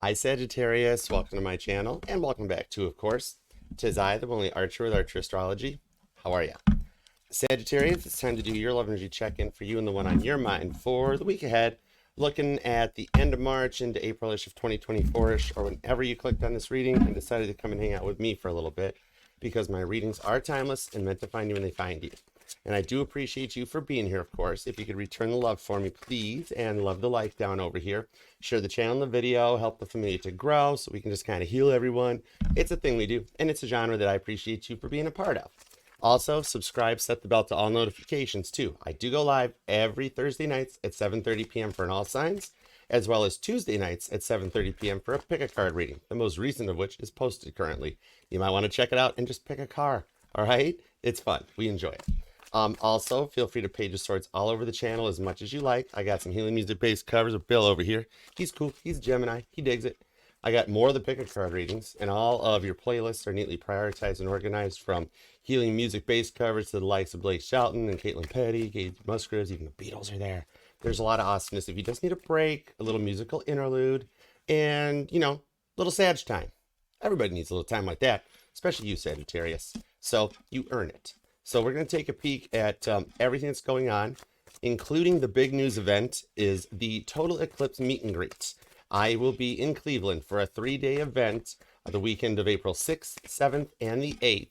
Hi Sagittarius, welcome to my channel, and welcome back to, of course, 'tis I, the only archer with Archer Astrology. How are ya? Sagittarius, it's time to do your love energy check-in for you and the one on your mind for the week ahead, looking at the end of March into April-ish of 2024-ish, or whenever you clicked on this reading and decided to come and hang out with me for a little bit, because my readings are timeless and meant to find you when they find you. And I do appreciate you for being here, of course. If you could return the love for me, please, and love the like down over here. Share the channel and the video, help the family to grow so we can just kind of heal everyone. It's a thing we do, and it's a genre that I appreciate you for being a part of. Also, subscribe, set the bell to all notifications too. I do go live every Thursday nights at 7:30 p.m. for an all signs, as well as Tuesday nights at 7:30 p.m. for a pick a card reading, the most recent of which is posted currently. You might want to check it out and just pick a card, all right? It's fun. We enjoy it. Also, feel free to page of swords all over the channel as much as you like. I got some healing music based covers with Bill over here. He's cool. He's a Gemini. He digs it. I got more of the pick a card readings, and all of your playlists are neatly prioritized and organized, from healing music based covers to the likes of Blake Shelton and Caitlin Petty, Kate Musgraves, even the Beatles are there. There's a lot of awesomeness. If you just need a break, a little musical interlude, and, you know, a little Sag time. Everybody needs a little time like that, especially you, Sagittarius. So you earn it. So we're going to take a peek at everything that's going on, including the big news event is the total eclipse meet and greet. I will be in Cleveland for a 3-day event the weekend of April 6th, 7th, and the 8th.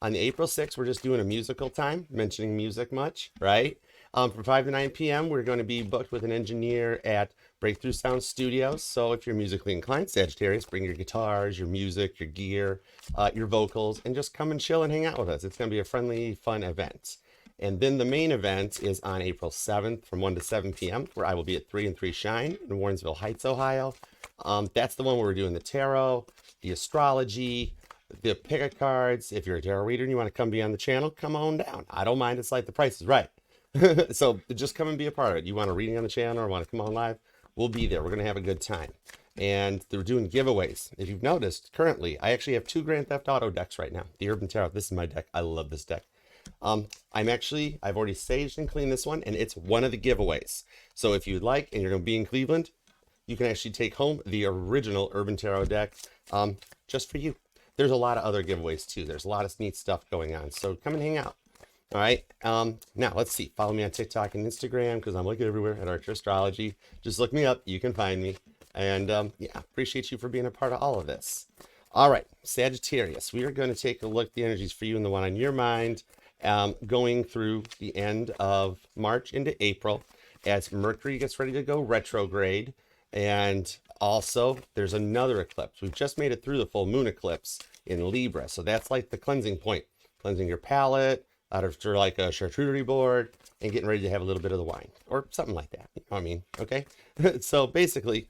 On the April 6th, we're just doing a musical time, mentioning music much, right? From 5 to 9 p.m., we're going to be booked with an engineer at Breakthrough Sound Studios. So if you're musically inclined, Sagittarius, bring your guitars, your music, your gear, your vocals, and just come and chill and hang out with us. It's going to be a friendly, fun event. And then the main event is on April 7th from 1 to 7 p.m., where I will be at 3 and 3 Shine in Warrensville Heights, Ohio. That's the one where we're doing the tarot, the astrology, the pick-a cards. If you're a tarot reader and you want to come be on the channel, come on down. I don't mind. It's like the price is right. So just come and be a part of it. You want a reading on the channel or want to come on live, we'll be there. We're going to have a good time. And they're doing giveaways. If you've noticed, currently, I actually have 2 Grand Theft Auto decks right now. The Urban Tarot. This is my deck. I love this deck. I've already saged and cleaned this one, and it's one of the giveaways. So if you'd like, and you're going to be in Cleveland, you can actually take home the original Urban Tarot deck just for you. There's a lot of other giveaways too. There's a lot of neat stuff going on. So come and hang out. All right. Now let's see. Follow me on TikTok and Instagram, because I'm looking everywhere at Archer Astrology. Just look me up. You can find me. And yeah, appreciate you for being a part of all of this. All right, Sagittarius, we are going to take a look at the energies for you and the one on your mind, going through the end of March into April as Mercury gets ready to go retrograde. And also, there's another eclipse. We've just made it through the full moon eclipse in Libra. So that's like the cleansing point, cleansing your palate out of like a charcuterie board and getting ready to have a little bit of the wine or something like that. You know what I mean? Okay. So basically,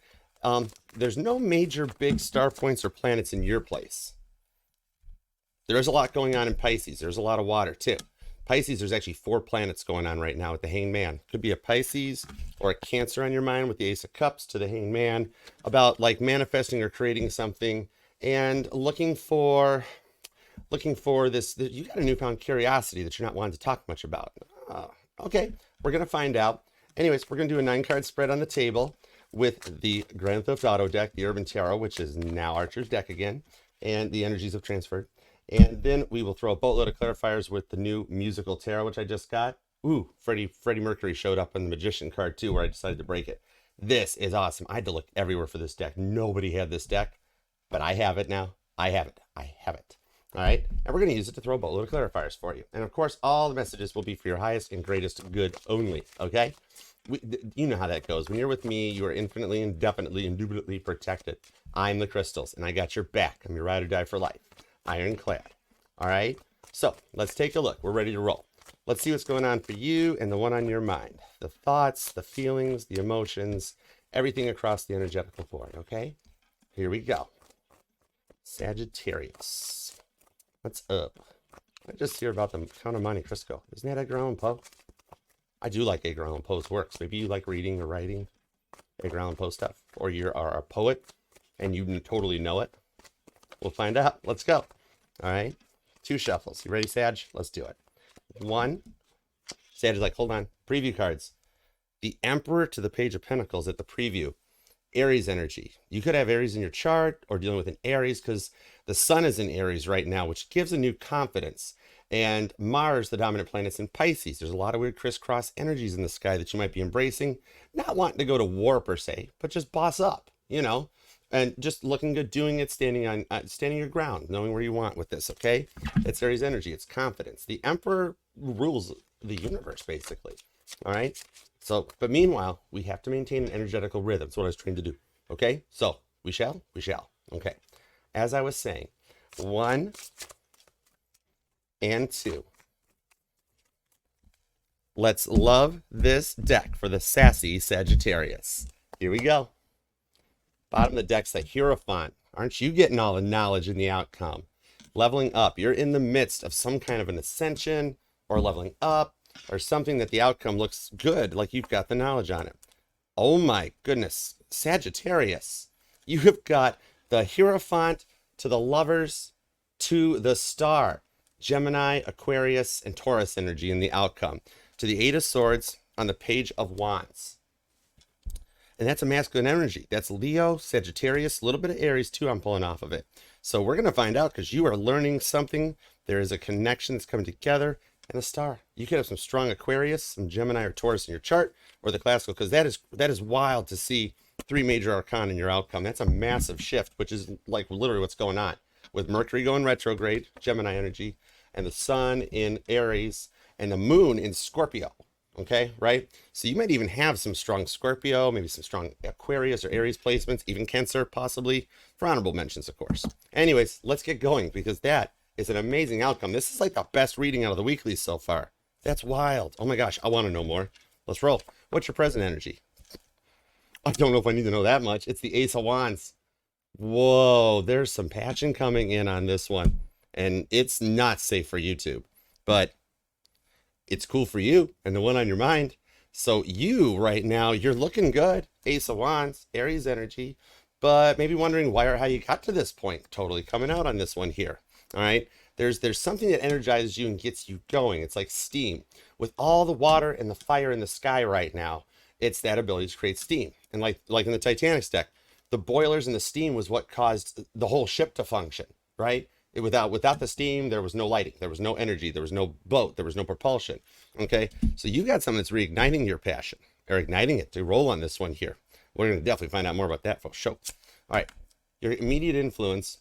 there's no major big star points or planets in your place. There is a lot going on in Pisces. There's a lot of water too. Pisces, there's actually 4 planets going on right now with the Hanged Man. Could be a Pisces or a Cancer on your mind with the Ace of Cups to the Hanged Man, about like manifesting or creating something and looking for this. You got a newfound curiosity that you're not wanting to talk much about. Okay, we're going to find out. Anyways, we're going to do a 9-card spread on the table with the Grand Theft Auto deck, the Urban Tarot, which is now Archer's deck again, and the energies have transferred. And then we will throw a boatload of clarifiers with the new musical tarot, which I just got. Ooh, Freddie Mercury showed up on the Magician card too, where I decided to break it. This is awesome. I had to look everywhere for this deck. Nobody had this deck, but I have it now. I have it. All right. And we're going to use it to throw a boatload of clarifiers for you. And of course, all the messages will be for your highest and greatest good only. Okay. You know how that goes. When you're with me, you are infinitely, indefinitely, indubitably protected. I'm the crystals, and I got your back. I'm your ride or die for life. Ironclad. All right. So let's take a look. We're ready to roll. Let's see what's going on for you and the one on your mind. The thoughts, the feelings, the emotions, everything across the energetical board. Okay. Here we go. Sagittarius. What's up? I just hear about the Count of Monte Cristo. Isn't that Edgar Allan Poe? I do like Edgar Allan Poe's works. Maybe you like reading or writing Edgar Allan Poe stuff, or you are a poet and you totally know it. We'll find out. Let's go. All right. 2 shuffles. You ready, Sag? Let's do it. 1. Sag is like, hold on. Preview cards. The Emperor to the Page of Pentacles at the preview. Aries energy. You could have Aries in your chart or dealing with an Aries because the sun is in Aries right now, which gives a new confidence. And Mars, the dominant planet's in Pisces. There's a lot of weird crisscross energies in the sky that you might be embracing. Not wanting to go to war per se, but just boss up, you know, and just looking good, doing it, standing your ground, knowing where you want with this. Okay, it's Aries energy. It's confidence. The Emperor rules the universe, basically. All right. So, but meanwhile, we have to maintain an energetical rhythm. That's what I was trained to do. Okay, so we shall. Okay, as I was saying, 1 and 2. Let's love this deck for the sassy Sagittarius. Here we go. Bottom of the deck's the Hierophant. Aren't you getting all the knowledge in the outcome? Leveling up. You're in the midst of some kind of an ascension or leveling up, or something that the outcome looks good, like you've got the knowledge on it. Oh my goodness, Sagittarius, you have got the Hierophant to the Lovers to the Star, Gemini, Aquarius, and Taurus energy in the outcome, to the Eight of Swords on the Page of Wands. And that's a masculine energy. That's Leo, Sagittarius, a little bit of Aries too, I'm pulling off of it. So we're going to find out because you are learning something. There is a connection that's coming together. And a Star. You could have some strong Aquarius, some Gemini or Taurus in your chart, or the classical, because that is wild to see 3 major arcana in your outcome. That's a massive shift, which is like literally what's going on with Mercury going retrograde, Gemini energy, and the Sun in Aries, and the Moon in Scorpio. Okay, right? So you might even have some strong Scorpio, maybe some strong Aquarius or Aries placements, even Cancer, possibly, for honorable mentions, of course. Anyways, let's get going, because that is an amazing outcome. This is like the best reading out of the weeklies so far. That's wild. Oh my gosh, I want to know more. Let's roll. What's your present energy? I don't know if I need to know that much. It's the Ace of Wands. Whoa, there's some passion coming in on this one. And it's not safe for YouTube, but it's cool for you and the one on your mind. So you right now, you're looking good. Ace of Wands, Aries energy, but maybe wondering why or how you got to this point. Totally coming out on this one here. All right, there's something that energizes you and gets you going. It's like steam. With all the water and the fire in the sky right now, it's that ability to create steam. And like in the Titanic's deck, the boilers and the steam was what caused the whole ship to function, right? Without the steam, there was no lighting, there was no energy, there was no boat, there was no propulsion. Okay, so you got something that's reigniting your passion, or igniting it to roll on this one here. We're going to definitely find out more about that for sure. All right, your immediate influence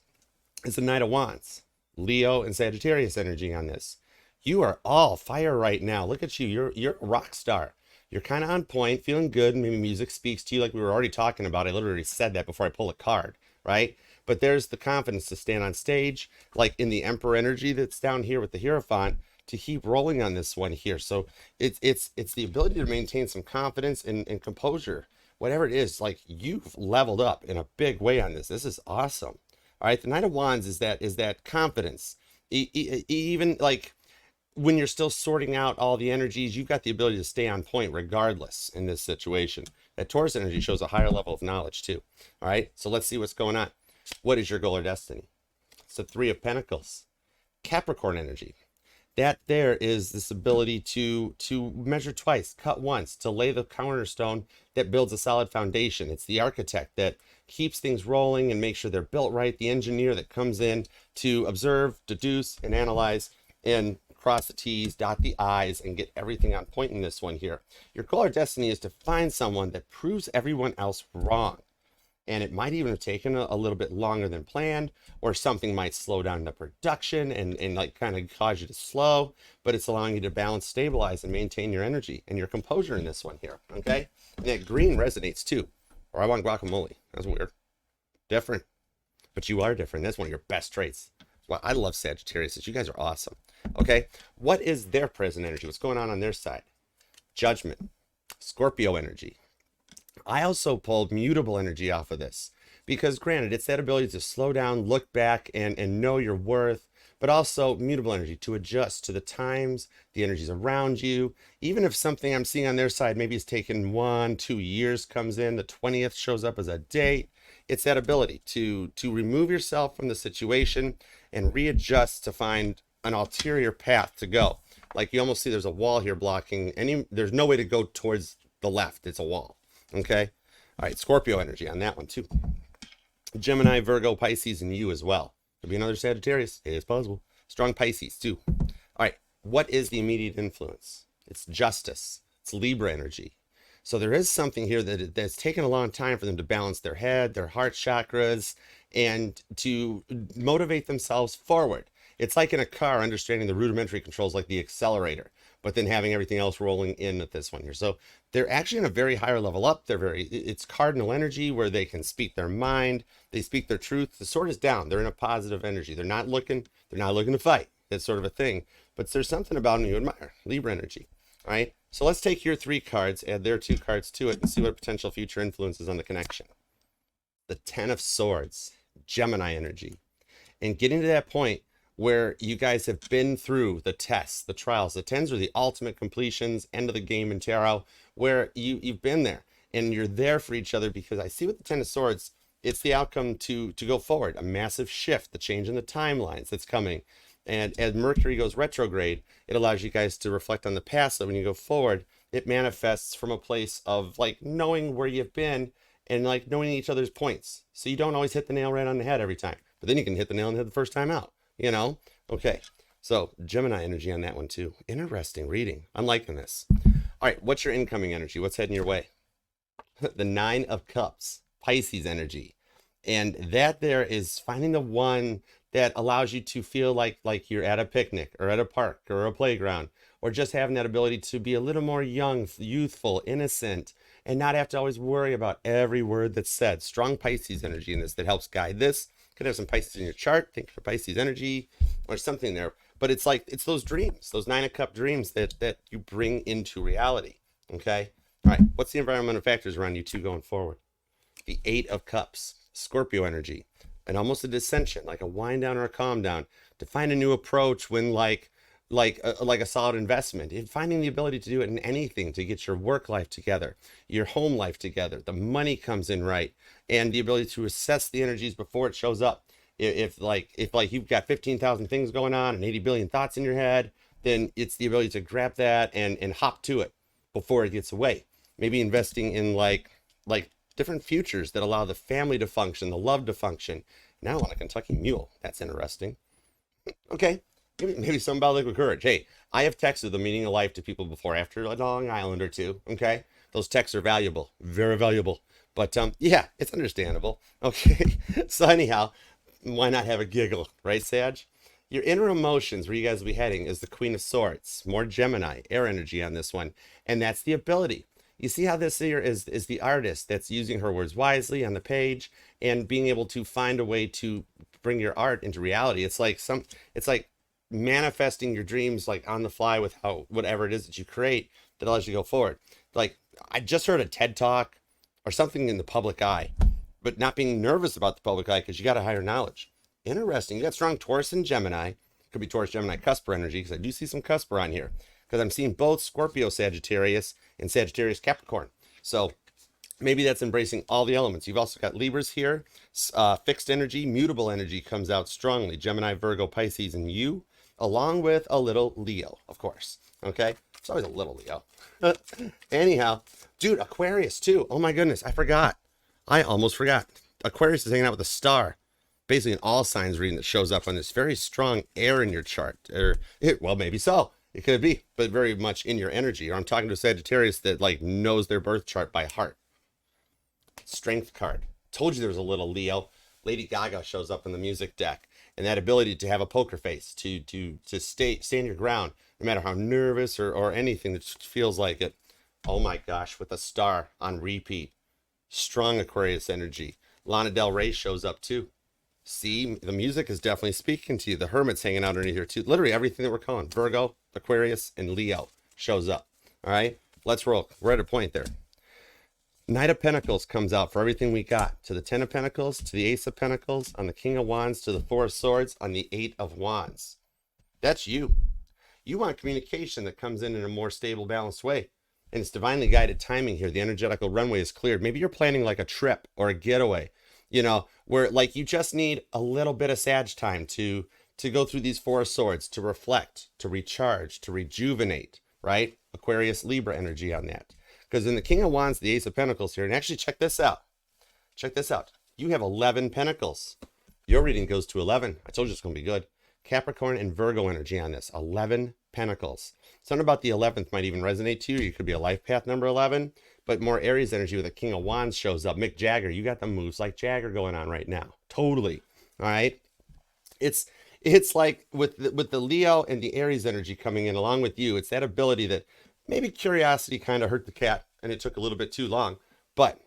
is the Knight of Wands. Leo and Sagittarius energy on this. You are all fire right now. Look at you. You're a rock star. You're kind of on point, feeling good. Maybe music speaks to you like we were already talking about. I literally said that before I pull a card, right? But there's the confidence to stand on stage, like in the Emperor energy that's down here with the Hierophant, to keep rolling on this one here. So it's the ability to maintain some confidence and composure, whatever it is. Like, you've leveled up in a big way on this. This is awesome. All right, the Knight of Wands is that confidence. Even like when you're still sorting out all the energies, you've got the ability to stay on point regardless in this situation. That Taurus energy shows a higher level of knowledge too. All right, so let's see what's going on. What is your goal or destiny? It's the Three of Pentacles. Capricorn energy. That there is this ability to measure twice, cut once, to lay the cornerstone that builds a solid foundation. It's the architect that keeps things rolling and makes sure they're built right. The engineer that comes in to observe, deduce, and analyze, and cross the T's, dot the I's, and get everything on point in this one here. Your goal or destiny is to find someone that proves everyone else wrong. And it might even have taken a little bit longer than planned, or something might slow down the production and like kind of cause you to slow, but it's allowing you to balance, stabilize, and maintain your energy and your composure in this one here, okay? And that green resonates too. Or I want guacamole. That's weird. Different. But you are different. That's one of your best traits. Well, I love Sagittarius. You guys are awesome. Okay? What is their present energy? What's going on their side? Judgment. Scorpio energy. I also pulled mutable energy off of this because, granted, it's that ability to slow down, look back, and know your worth, but also mutable energy to adjust to the times, the energies around you. Even if something I'm seeing on their side maybe is taken 1-2 years comes in, the 20th shows up as a date. It's that ability to remove yourself from the situation and readjust to find an ulterior path to go. Like, you almost see there's a wall here blocking there's no way to go towards the left. It's a wall. Okay. All right, Scorpio energy on that one too. Gemini, Virgo, Pisces, and you as well. Could be another Sagittarius. It is possible. Strong Pisces too. All right, what is the immediate influence? It's justice. It's Libra energy. So there is something here that's taken a long time for them to balance their head, their heart chakras, and to motivate themselves forward. It's like in a car, understanding the rudimentary controls like the accelerator, but then having everything else rolling in at this one here. So they're actually in a very higher level up. It's cardinal energy where they can speak their mind, they speak their truth. The sword is down. They're in a positive energy. They're not looking to fight. That's sort of a thing. But there's something about them you admire. Libra energy. All right. So let's take your 3 cards, add their 2 cards to it, and see what potential future influences on the connection. The 10 of Swords, Gemini energy. And getting to that point where you guys have been through the tests, the trials. The 10s are the ultimate completions, end of the game in tarot, where you've been there and you're there for each other, because I see with the 10 of Swords, it's the outcome to go forward, a massive shift, the change in the timelines that's coming. And as Mercury goes retrograde, it allows you guys to reflect on the past. So when you go forward, it manifests from a place of like knowing where you've been and like knowing each other's points. So you don't always hit the nail right on the head every time, but then you can hit the nail on the head the first time out, you know? Okay. So Gemini energy on that one too. Interesting reading. I'm liking this. All right. What's your incoming energy? What's heading your way? The 9 of Cups, Pisces energy. And that there is finding the one that allows you to feel like you're at a picnic or at a park or a playground, or just having that ability to be a little more young, youthful, innocent, and not have to always worry about every word that's said. Strong Pisces energy in this that helps guide this. Could have some Pisces in your chart. Think for Pisces energy or something there. But it's like, it's those dreams, those 9 of Cup dreams that you bring into reality. Okay. All right. What's the environmental factors around you two going forward? The 8 of Cups, Scorpio energy. And almost a dissension, like a wind down or a calm down, to find a new approach when like a solid investment, in finding the ability to do it in anything, to get your work life together, your home life together, the money comes in right, and the ability to assess the energies before it shows up. If you've got 15,000 things going on and 80 billion thoughts in your head, then it's the ability to grab that and hop to it before it gets away. Maybe investing in like different futures that allow the family to function, the love to function. Now on a Kentucky mule. That's interesting. Okay. Maybe something about liquid courage. Hey, I have texted the meaning of life to people before after a Long Island or two. Okay. Those texts are valuable, very valuable. But yeah, it's understandable. Okay. So anyhow, why not have a giggle, right, Sag? Your inner emotions, where you guys will be heading, is the Queen of Swords. More Gemini, air energy on this one. And that's the ability. You see how this here is the artist that's using her words wisely on the page and being able to find a way to bring your art into reality. It's like manifesting your dreams like on the fly with whatever it is that you create that allows you to go forward. Like I just heard a TED talk or something in the public eye, but not being nervous about the public eye because you got a higher knowledge. Interesting. You got strong Taurus and Gemini. Could be Taurus, Gemini, Cusper energy, because I do see some Cusper on here. Because I'm seeing both Scorpio Sagittarius and Sagittarius Capricorn. So maybe that's embracing all the elements. You've also got Libras here. Fixed energy, mutable energy comes out strongly. Gemini, Virgo, Pisces, and you, along with a little Leo, of course. Okay? It's always a little Leo. Anyhow, dude, Aquarius too. Oh my goodness, I forgot. I almost forgot. Aquarius is hanging out with a star. Basically an all signs reading that shows up on this very strong air in your chart. Well, maybe so. It could be, but very much in your energy. Or I'm talking to a Sagittarius that like knows their birth chart by heart. Strength card. Told you there was a little Leo. Lady Gaga shows up in the music deck. And that ability to have a poker face, to stand your ground, no matter how nervous or anything that just feels like it. Oh my gosh, with a star on repeat. Strong Aquarius energy. Lana Del Rey shows up too. See, the music is definitely speaking to you. The Hermit's hanging out underneath here too. Literally everything that we're calling. Virgo, Aquarius, and Leo shows up. All right, let's roll. We're at a point there. Knight of Pentacles comes out for everything we got. To the 10 of Pentacles, to the Ace of Pentacles, on the King of Wands, to the 4 of Swords, on the 8 of Wands. That's you. You want communication that comes in a more stable, balanced way. And it's divinely guided timing here. The energetical runway is cleared. Maybe you're planning like a trip or a getaway, you know, where like you just need a little bit of Sag time to go through these 4 of Swords, to reflect, to recharge, to rejuvenate, right? Aquarius, Libra energy on that. Because in the King of Wands, the Ace of Pentacles here, and actually check this out. Check this out. You have 11 pentacles. Your reading goes to 11. I told you it's going to be good. Capricorn and Virgo energy on this. 11 pentacles. Something about the 11th might even resonate to you. You could be a life path number 11, but more Aries energy with the King of Wands shows up. Mick Jagger, you got the moves like Jagger going on right now. Totally. All right. It's like with the Leo and the Aries energy coming in along with you, it's that ability that maybe curiosity kind of hurt the cat and it took a little bit too long. But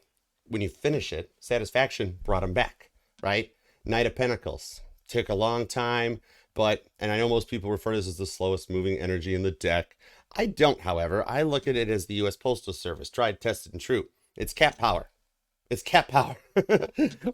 when you finish it, satisfaction brought him back, right? Knight of Pentacles took a long time, and I know most people refer to this as the slowest moving energy in the deck. I don't, however. I look at it as the U.S. Postal Service, tried, tested, and true. It's cat power. It's cat power.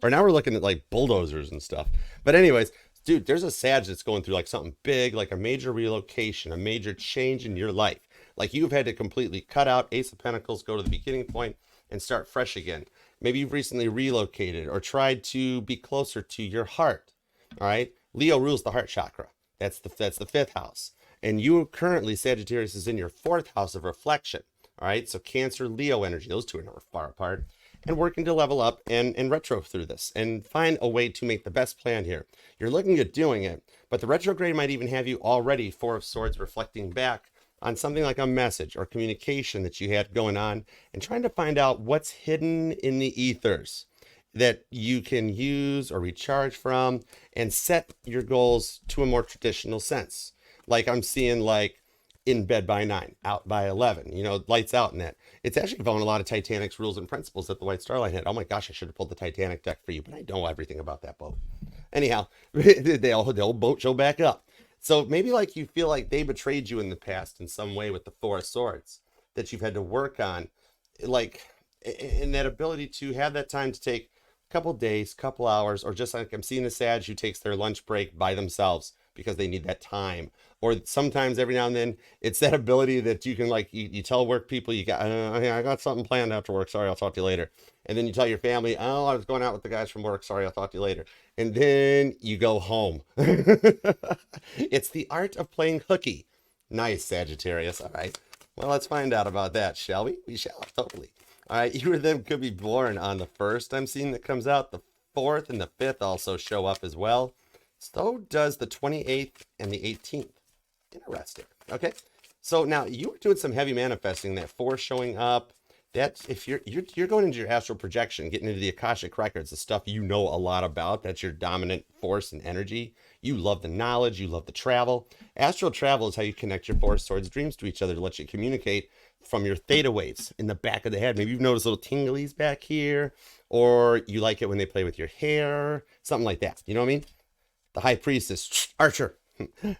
Or now we're looking at like bulldozers and stuff. But anyways, dude, there's a Sag that's going through like something big, like a major relocation, a major change in your life. Like you've had to completely cut out Ace of Pentacles, go to the beginning point, and start fresh again. Maybe you've recently relocated or tried to be closer to your heart. All right. Leo rules the heart chakra. That's the 5th house. And you currently, Sagittarius, is in your 4th house of reflection. All right. So Cancer, Leo energy, those two are never far apart. And working to level up and retro through this and find a way to make the best plan here. You're looking at doing it, but the retrograde might even have you already 4 of Swords reflecting back on something like a message or communication that you had going on and trying to find out what's hidden in the ethers that you can use or recharge from and set your goals to a more traditional sense. Like I'm seeing like in bed by 9, out by 11, lights out in that. It's actually following a lot of Titanic's rules and principles that the White Star Line had. Oh my gosh, I should have pulled the Titanic deck for you, but I know everything about that boat. Anyhow, the old boat show back up. So maybe like you feel like they betrayed you in the past in some way with the 4 of Swords that you've had to work on, like in that ability to have that time to take a couple days, couple hours, or just like I'm seeing the Sag who takes their lunch break by themselves because they need that time. Or sometimes every now and then it's that ability that you can like, you tell work people I got something planned after work. Sorry, I'll talk to you later. And then you tell your family, oh, I was going out with the guys from work. Sorry, I'll talk to you later. And then you go home. It's the art of playing hooky. Nice, Sagittarius. All right. Well, let's find out about that, shall we? We shall, totally. All right. You or them could be born on the 1st. I'm seeing that comes out. The 4th and the 5th also show up as well. So does the 28th and the 18th. Interesting. Okay. So now you were doing some heavy manifesting, that 4 showing up. That's if you're going into your astral projection, getting into the Akashic records, the stuff you know a lot about. That's your dominant force and energy. You love the knowledge, you love the travel. Astral travel is how you connect your 4 Swords dreams to each other to let you communicate from your theta waves in the back of the head. Maybe you've noticed little tinglies back here, or you like it when they play with your hair, something like that. You know what I mean? The High Priestess, Archer.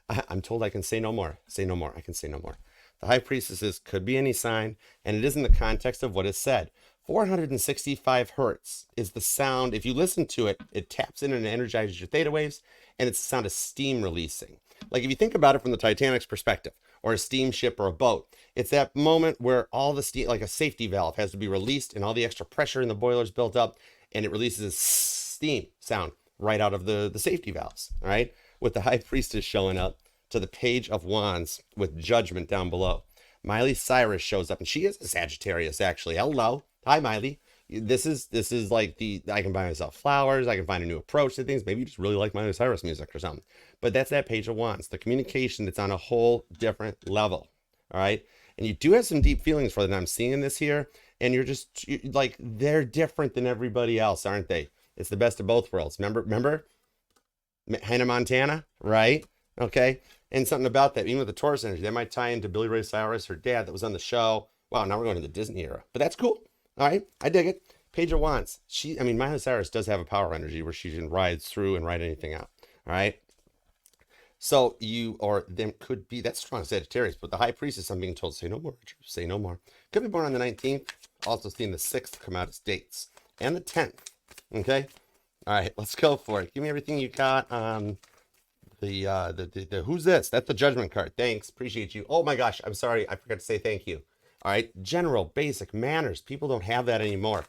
I'm told I can say no more. Say no more. I can say no more. The High Priestesses could be any sign, and it is in the context of what is said. 465 hertz is the sound. If you listen to it, it taps in and energizes your theta waves, and it's the sound of steam releasing. Like if you think about it from the Titanic's perspective, or a steamship or a boat, it's that moment where all the steam, like a safety valve, has to be released, and all the extra pressure in the boilers built up, and it releases steam sound right out of the safety valves, all right? With the High Priestess showing up to the Page of Wands with Judgment down below. Miley Cyrus shows up, and she is a Sagittarius, actually. Hello. Hi, Miley. This is like I can buy myself flowers. I can find a new approach to things. Maybe you just really like Miley Cyrus music or something. But that's that Page of Wands, the communication that's on a whole different level. All right. And you do have some deep feelings for them. I'm seeing this here. And you're like, they're different than everybody else, aren't they? It's the best of both worlds. Remember Hannah Montana, right? Okay. And something about that, even with the Taurus energy, that might tie into Billy Ray Cyrus, her dad that was on the show. Wow, now we're going to the Disney era. But that's cool. All right. I dig it. Page of Wands. Miley Cyrus does have a power energy where she can ride through and write anything out. All right. So you or them could be, that's strong Sagittarius, but the High Priestess, I'm being told, say no more, Richard, say no more. Could be born on the 19th. Also seeing the 6th come out as dates. And the 10th. Okay. All right, let's go for it. Give me everything you got on the who's this? That's the Judgment card. Thanks, appreciate you. Oh my gosh, I'm sorry, I forgot to say thank you. All right, general basic manners. People don't have that anymore.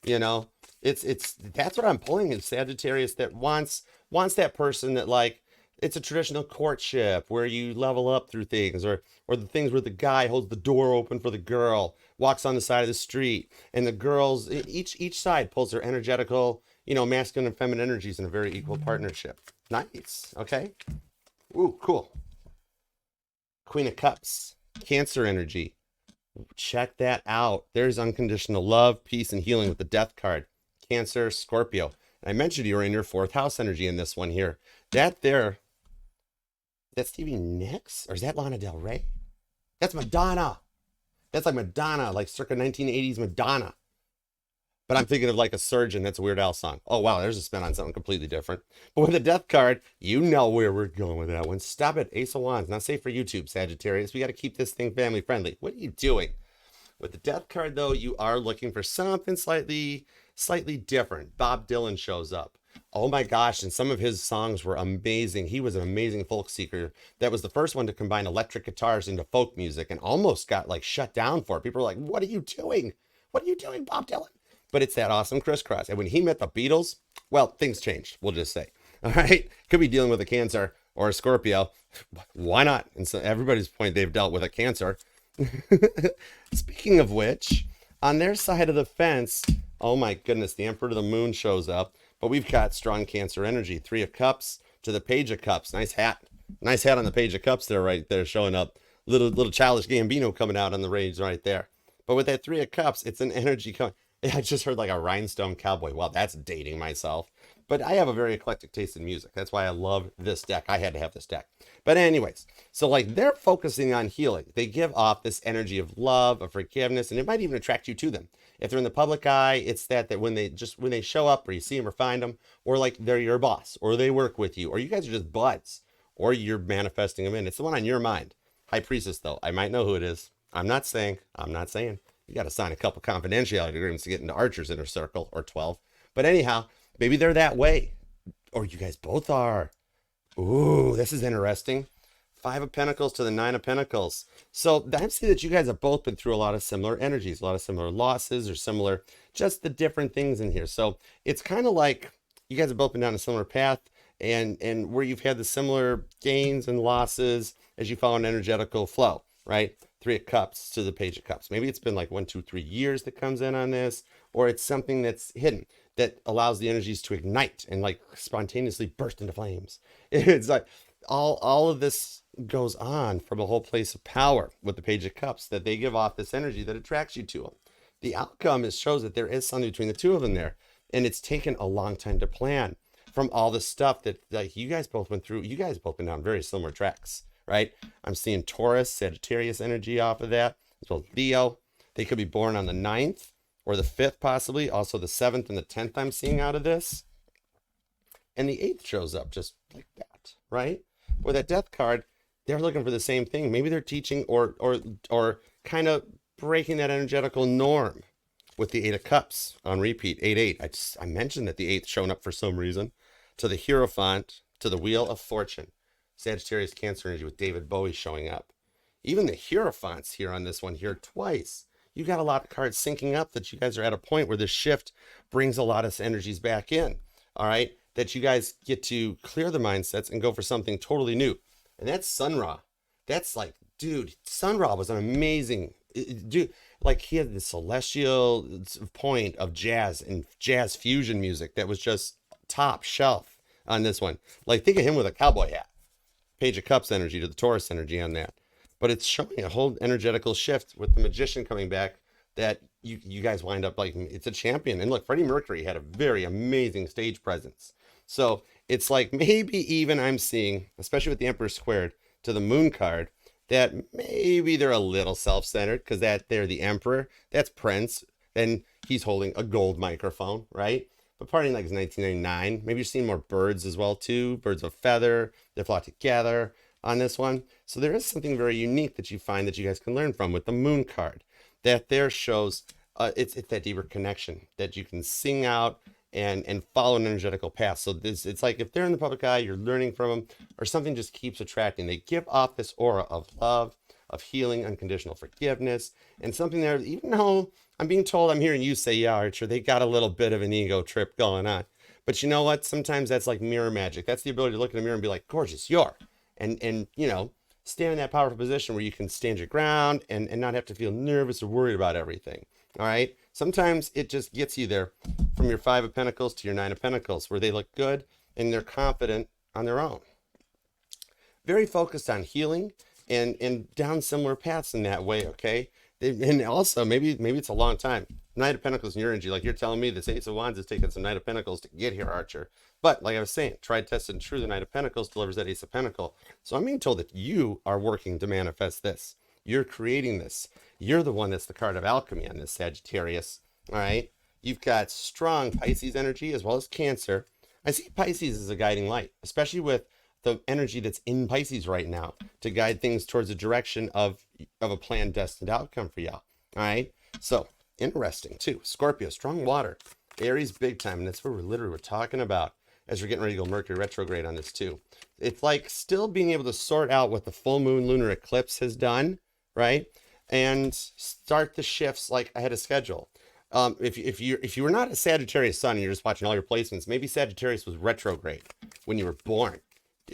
It's that's what I'm pulling in Sagittarius that wants that person that like it's a traditional courtship where you level up through things, or the things where the guy holds the door open for the girl, walks on the side of the street, and the girls, each side pulls their energetical, masculine and feminine energies in a very equal partnership. Nice. Okay. Ooh, cool. Queen of Cups, Cancer energy. Check that out. There's unconditional love, peace, and healing with the Death card. Cancer, Scorpio. And I mentioned you were in your fourth house energy in this one here. That's Stevie Nicks? Or is that Lana Del Rey? That's Madonna. That's like Madonna, like circa 1980s Madonna. But I'm thinking of like a surgeon. That's a Weird Al song. Oh, wow, there's a spin on something completely different. But with the Death card, you know where we're going with that one. Stop it, Ace of Wands. Not safe for YouTube, Sagittarius. We got to keep this thing family friendly. What are you doing? With the Death card, though, you are looking for something slightly different. Bob Dylan shows up. Oh my gosh, and some of his songs were amazing. He was an amazing folk seeker. That was the first one to combine electric guitars into folk music and almost got like shut down for it. People were like, what are you doing? What are you doing, Bob Dylan? But it's that awesome crisscross. And when he met the Beatles, well, things changed, we'll just say. All right? Could be dealing with a Cancer or a Scorpio. Why not? And so everybody's point, they've dealt with a Cancer. Speaking of which, on their side of the fence, oh my goodness, the Emperor of the Moon shows up. But we've got strong Cancer energy. 3 of Cups to the Page of Cups. Nice hat. Nice hat on the Page of Cups there, right there, showing up. Little Childish Gambino coming out on the range right there. But with that 3 of Cups, it's an energy coming. I just heard like a rhinestone cowboy. Well, that's dating myself. But I have a very eclectic taste in music. That's why I love this deck. I had to have this deck. But anyways, so like they're focusing on healing. They give off this energy of love, of forgiveness, and it might even attract you to them. If they're in the public eye, it's that when they show up or you see them or find them, or like they're your boss, or they work with you, or you guys are just buds, or you're manifesting them in. It's the one on your mind. High Priestess, though. I might know who it is. I'm not saying. You got to sign a couple confidentiality agreements to get into Archer's inner circle, or 12. But anyhow, maybe they're that way. Or you guys both are. Ooh, this is interesting. 5 of Pentacles to the 9 of Pentacles. So I'm seeing that you guys have both been through a lot of similar energies, a lot of similar losses or similar, just the different things in here. So it's kind of like you guys have both been down a similar path and where you've had the similar gains and losses as you follow an energetical flow, right? 3 of Cups to the Page of Cups. Maybe it's been like 1, 2, 3 years that comes in on this, or it's something that's hidden that allows the energies to ignite and like spontaneously burst into flames. It's like all of this goes on from a whole place of power with the Page of Cups, that they give off this energy that attracts you to them. The outcome shows that there is something between the two of them there, and it's taken a long time to plan from all the stuff that like you guys both went through. You guys both been down very similar tracks, right? I'm seeing Taurus, Sagittarius energy off of that, as well as Leo. They could be born on the 9th or the 5th possibly. Also the 7th and the 10th I'm seeing out of this. And the 8th shows up just like that, right? With that Death card, they're looking for the same thing. Maybe they're teaching or kind of breaking that energetical norm with the 8 of Cups on repeat. 8-8. I mentioned that the 8th showing up for some reason. To the Hierophant, to the Wheel of Fortune. Sagittarius Cancer energy with David Bowie showing up. Even the Hierophants here on this one here twice. You got a lot of cards syncing up that you guys are at a point where this shift brings a lot of energies back in. All right. That you guys get to clear the mindsets and go for something totally new. And that's Sun Ra. That's like, dude, Sun Ra was an amazing, dude, like he had the celestial point of jazz and jazz fusion music that was just top shelf on this one. Like think of him with a cowboy hat. Page of Cups energy to the Taurus energy on that. But it's showing a whole energetical shift with the Magician coming back that you guys wind up like, it's a champion. And look, Freddie Mercury had a very amazing stage presence. So it's like maybe even I'm seeing, especially with the Emperor squared to the Moon card, that maybe they're a little self-centered because that they're the Emperor. That's Prince. Then he's holding a gold microphone, right? But partying like it's 1999. Maybe you're seeing more birds as well too. Birds of feather. They flock together on this one. So there is something very unique that you find that you guys can learn from with the Moon card. That there shows it's that deeper connection that you can sing out and follow an energetical path. So it's like if they're in the public eye, you're learning from them, or something just keeps attracting. They give off this aura of love, of healing, unconditional forgiveness, and something there, even though I'm being told, I'm hearing you say, yeah, Archer, they got a little bit of an ego trip going on. But you know what? Sometimes that's like mirror magic. That's the ability to look in a mirror and be like, gorgeous, you're. And you know, stand in that powerful position where you can stand your ground and not have to feel nervous or worried about everything. All right. Sometimes it just gets you there from your Five of Pentacles to your Nine of Pentacles, where they look good and they're confident on their own. Very focused on healing and down similar paths in that way. Okay. And also maybe it's a long time. Knight of Pentacles in your energy, like you're telling me this Ace of Wands is taking some Knight of Pentacles to get here, Archer. But like I was saying, tried, tested, and true, the Knight of Pentacles delivers that Ace of Pentacles. So I'm being told that you are working to manifest this. You're creating this. You're the one that's the card of alchemy on this Sagittarius. All right. You've got strong Pisces energy as well as Cancer. I see Pisces as a guiding light, especially with the energy that's in Pisces right now to guide things towards a direction of a planned destined outcome for y'all. All right. So interesting too. Scorpio, strong water. Aries, big time. And that's what we're talking about as we're getting ready to go Mercury retrograde on this too. It's like still being able to sort out what the full moon lunar eclipse has done, right? And start the shifts like ahead of schedule. If you were not a Sagittarius sun and you're just watching all your placements, maybe Sagittarius was retrograde when you were born.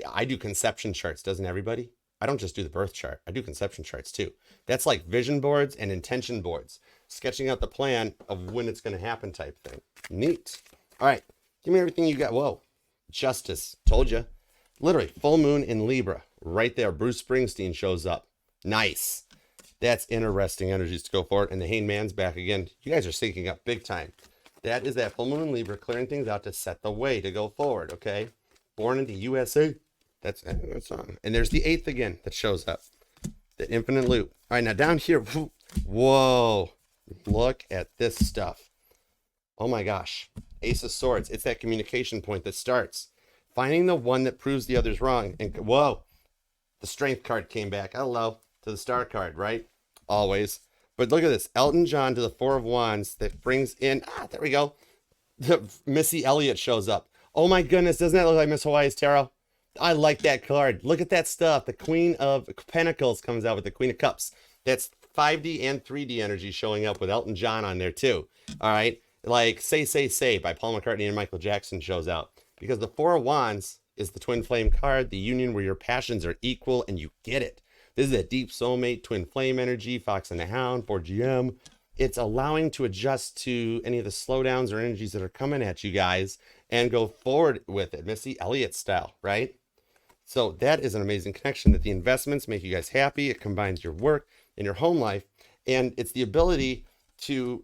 I do conception charts, doesn't everybody? I don't just do the birth chart. I do conception charts too. That's like vision boards and intention boards, sketching out the plan of when it's going to happen type thing. Neat. All right. Give me everything you got. Whoa. Justice. Told you. Literally full moon in Libra right there. Bruce Springsteen shows up. Nice. That's interesting energies to go forward. And the Hangman's back again. You guys are syncing up big time. That is that full moon in Libra clearing things out to set the way to go forward. Okay. Born in the USA. That's on. And there's the 8th again that shows up. The infinite loop. All right, now down here. Whoa. Look at this stuff. Oh my gosh. Ace of Swords. It's that communication point that starts. Finding the one that proves the other's wrong. And whoa. The Strength card came back. Hello. To the Star card, right? Always. But look at this. Elton John to the Four of Wands that brings in. There we go. Missy Elliott shows up. Oh my goodness. Doesn't that look like Miss Hawaii's Tarot? I like that card. Look at that stuff. The Queen of Pentacles comes out with the Queen of Cups. That's 5D and 3D energy showing up with Elton John on there too. All right. Like Say by Paul McCartney and Michael Jackson shows out. Because the Four of Wands is the twin flame card, the union where your passions are equal and you get it. This is a deep soulmate, twin flame energy, Fox and the Hound, 4GM. It's allowing to adjust to any of the slowdowns or energies that are coming at you guys and go forward with it. Missy Elliott style, right? So that is an amazing connection that the investments make you guys happy. It combines your work and your home life. And it's the ability to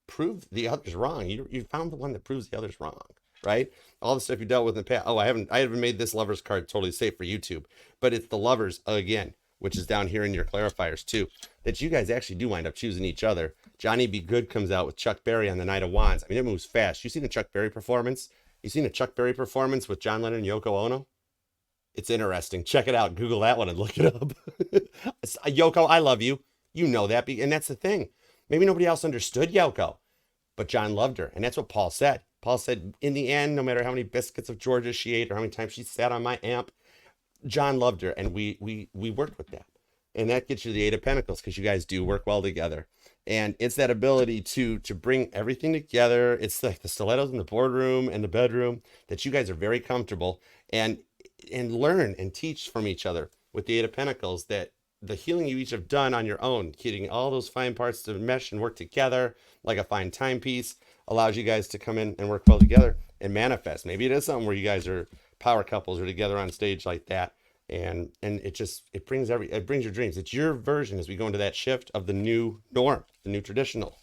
prove the others wrong. You found the one that proves the others wrong, right? All the stuff you dealt with in the past. Oh, I haven't made this Lovers card totally safe for YouTube, but it's the Lovers again, which is down here in your clarifiers too, that you guys actually do wind up choosing each other. Johnny B. Good comes out with Chuck Berry on the Knight of Wands. I mean, it moves fast. You seen the Chuck Berry performance? You seen a Chuck Berry performance with John Lennon and Yoko Ono? It's interesting. Check it out. Google that one and look it up. Yoko, I love you. You know that. And that's the thing. Maybe nobody else understood Yoko, but John loved her. And that's what Paul said. Paul said, in the end, no matter how many biscuits of Georgia she ate or how many times she sat on my amp, John loved her. And we worked with that. And that gets you the 8 of Pentacles because you guys do work well together. And it's that ability to bring everything together. It's like the stilettos in the boardroom and the bedroom that you guys are very comfortable and learn and teach from each other with the 8 of Pentacles, that the healing you each have done on your own, getting all those fine parts to mesh and work together like a fine timepiece, allows you guys to come in and work well together and manifest. Maybe it is something where you guys are power couples or together on stage like that. And it brings your dreams. It's your version as we go into that shift of the new norm, the new traditional.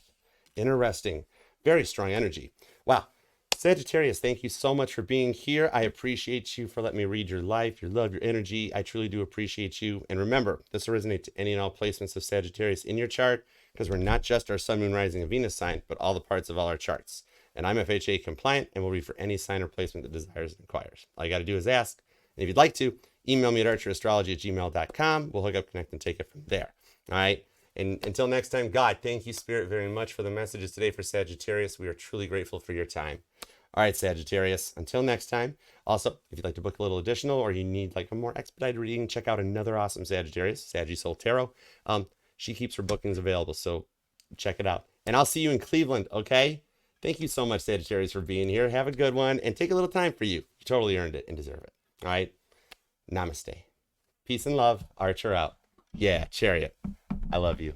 Interesting. Very strong energy. Wow. Sagittarius, thank you so much for being here. I appreciate you for letting me read your life, your love, your energy. I truly do appreciate you. And remember, this will resonate to any and all placements of Sagittarius in your chart, because we're not just our sun, moon, rising, and Venus sign, but all the parts of all our charts. And I'm FHA compliant and will read for any sign or placement that desires and inquires. All you got to do is ask. And if you'd like to, email me at archerastrology@gmail.com. We'll hook up, connect, and take it from there. All right. And until next time, God, thank you, Spirit, very much for the messages today for Sagittarius. We are truly grateful for your time. All right, Sagittarius, until next time. Also, if you'd like to book a little additional or you need like a more expedited reading, check out another awesome Sagittarius, Saggy Soul Tarot. She keeps her bookings available, so check it out. And I'll see you in Cleveland, okay? Thank you so much, Sagittarius, for being here. Have a good one and take a little time for you. You totally earned it and deserve it. All right. Namaste. Peace and love. Archer out. Yeah, Chariot. I love you.